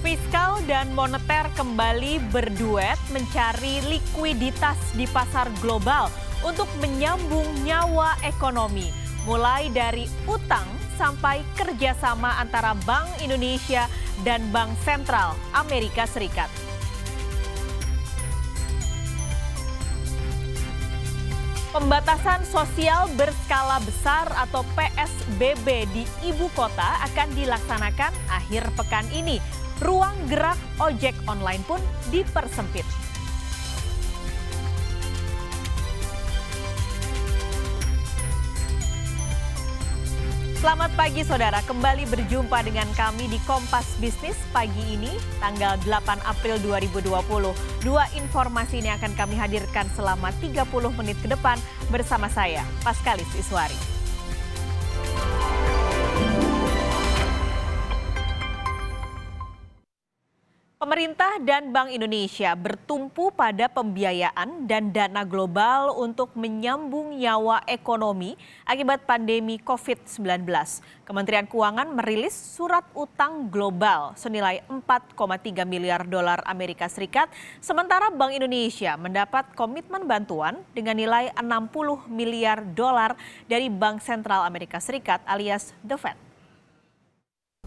Fiskal dan moneter kembali berduet mencari likuiditas di pasar global untuk menyambung nyawa ekonomi, mulai dari utang sampai kerjasama antara Bank Indonesia dan Bank Sentral Amerika Serikat. Pembatasan sosial berskala besar atau PSBB di ibu kota akan dilaksanakan akhir pekan ini. Ruang gerak ojek online pun dipersempit. Selamat pagi saudara, kembali berjumpa dengan kami di Kompas Bisnis pagi ini, tanggal 8 April 2020. Dua informasi ini akan kami hadirkan selama 30 menit ke depan bersama saya, Paskalis Iswari. Pemerintah dan Bank Indonesia bertumpu pada pembiayaan dan dana global untuk menyambung nyawa ekonomi akibat pandemi COVID-19. Kementerian Keuangan merilis surat utang global senilai 4,3 miliar dolar Amerika Serikat, sementara Bank Indonesia mendapat komitmen bantuan dengan nilai 60 miliar dolar dari Bank Sentral Amerika Serikat alias The Fed.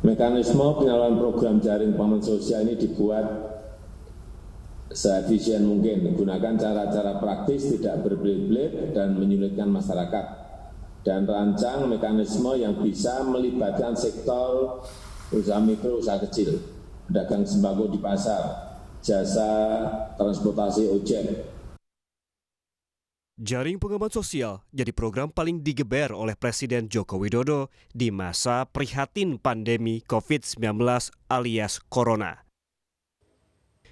Mekanisme penyaluran program jaring pengaman sosial ini dibuat seefisien mungkin, menggunakan cara-cara praktis tidak berbelit-belit dan menyulitkan masyarakat, dan rancang mekanisme yang bisa melibatkan sektor usaha mikro, usaha kecil, pedagang sembako di pasar, jasa transportasi ojek. Jaring pengaman sosial jadi program paling digeber oleh Presiden Joko Widodo di masa prihatin pandemi COVID-19 alias Corona.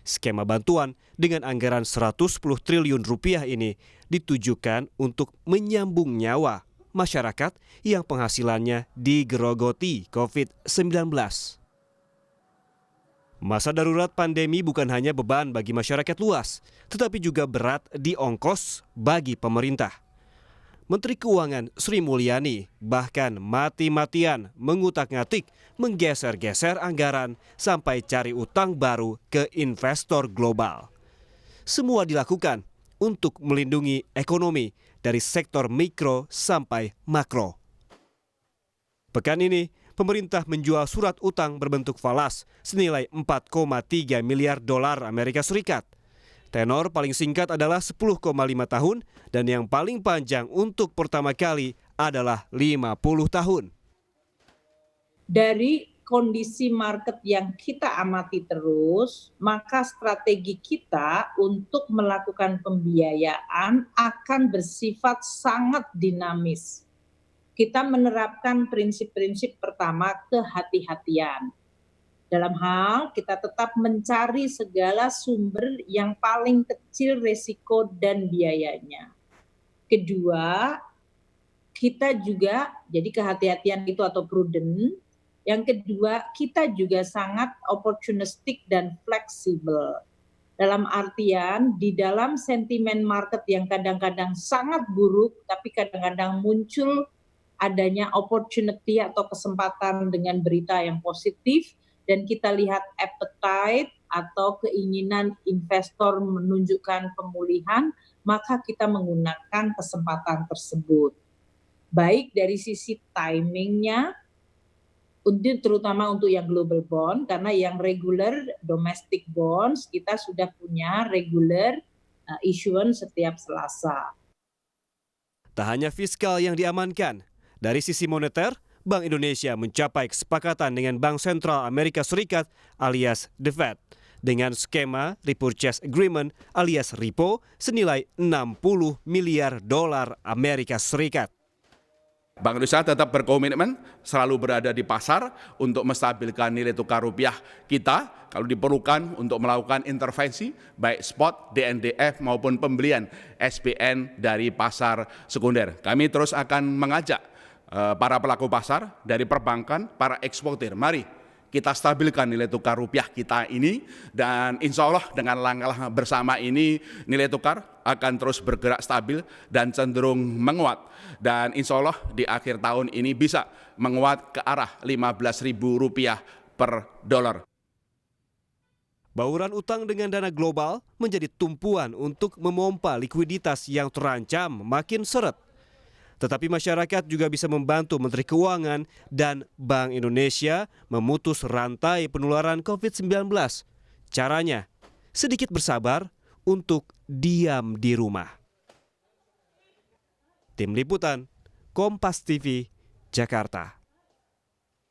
Skema bantuan dengan anggaran 110 triliun rupiah ini ditujukan untuk menyambung nyawa masyarakat yang penghasilannya digerogoti COVID-19. Masa darurat pandemi bukan hanya beban bagi masyarakat luas, tetapi juga berat di ongkos bagi pemerintah. Menteri Keuangan Sri Mulyani bahkan mati-matian mengutak-ngatik, menggeser-geser anggaran sampai cari utang baru ke investor global. Semua dilakukan untuk melindungi ekonomi dari sektor mikro sampai makro. Pekan ini, pemerintah menjual surat utang berbentuk falas senilai 4,3 miliar dolar Amerika Serikat. Tenor paling singkat adalah 10,5 tahun dan yang paling panjang untuk pertama kali adalah 50 tahun. Dari kondisi market yang kita amati terus, maka strategi kita untuk melakukan pembiayaan akan bersifat sangat dinamis. Kita menerapkan prinsip-prinsip pertama, kehati-hatian. Dalam hal kita tetap mencari segala sumber yang paling kecil risiko dan biayanya. Kedua, kita juga, jadi kehati-hatian itu atau prudent. Yang kedua, kita juga sangat opportunistic dan fleksibel. Dalam artian, di dalam sentimen market yang kadang-kadang sangat buruk, tapi kadang-kadang muncul adanya opportunity atau kesempatan dengan berita yang positif, dan kita lihat appetite atau keinginan investor menunjukkan pemulihan, maka kita menggunakan kesempatan tersebut. Baik dari sisi timingnya, terutama untuk yang global bond, karena yang regular domestic bonds kita sudah punya regular issuance setiap Selasa. Tak hanya fiskal yang diamankan, dari sisi moneter, Bank Indonesia mencapai kesepakatan dengan Bank Sentral Amerika Serikat alias The Fed dengan skema Repurchase Agreement alias repo senilai 60 miliar dolar Amerika Serikat. Bank Indonesia tetap berkomitmen selalu berada di pasar untuk menstabilkan nilai tukar rupiah kita kalau diperlukan untuk melakukan intervensi baik spot, DNDF maupun pembelian SPN dari pasar sekunder. Kami terus akan mengajak para pelaku pasar dari perbankan, para eksportir, mari kita stabilkan nilai tukar rupiah kita ini, dan insya Allah dengan langkah bersama ini nilai tukar akan terus bergerak stabil dan cenderung menguat, dan insya Allah di akhir tahun ini bisa menguat ke arah Rp15.000 per dolar. Bauran utang dengan dana global menjadi tumpuan untuk memompa likuiditas yang terancam makin seret. Tetapi masyarakat juga bisa membantu Menteri Keuangan dan Bank Indonesia memutus rantai penularan COVID-19. Caranya, sedikit bersabar untuk diam di rumah. Tim Liputan, Kompas TV, Jakarta.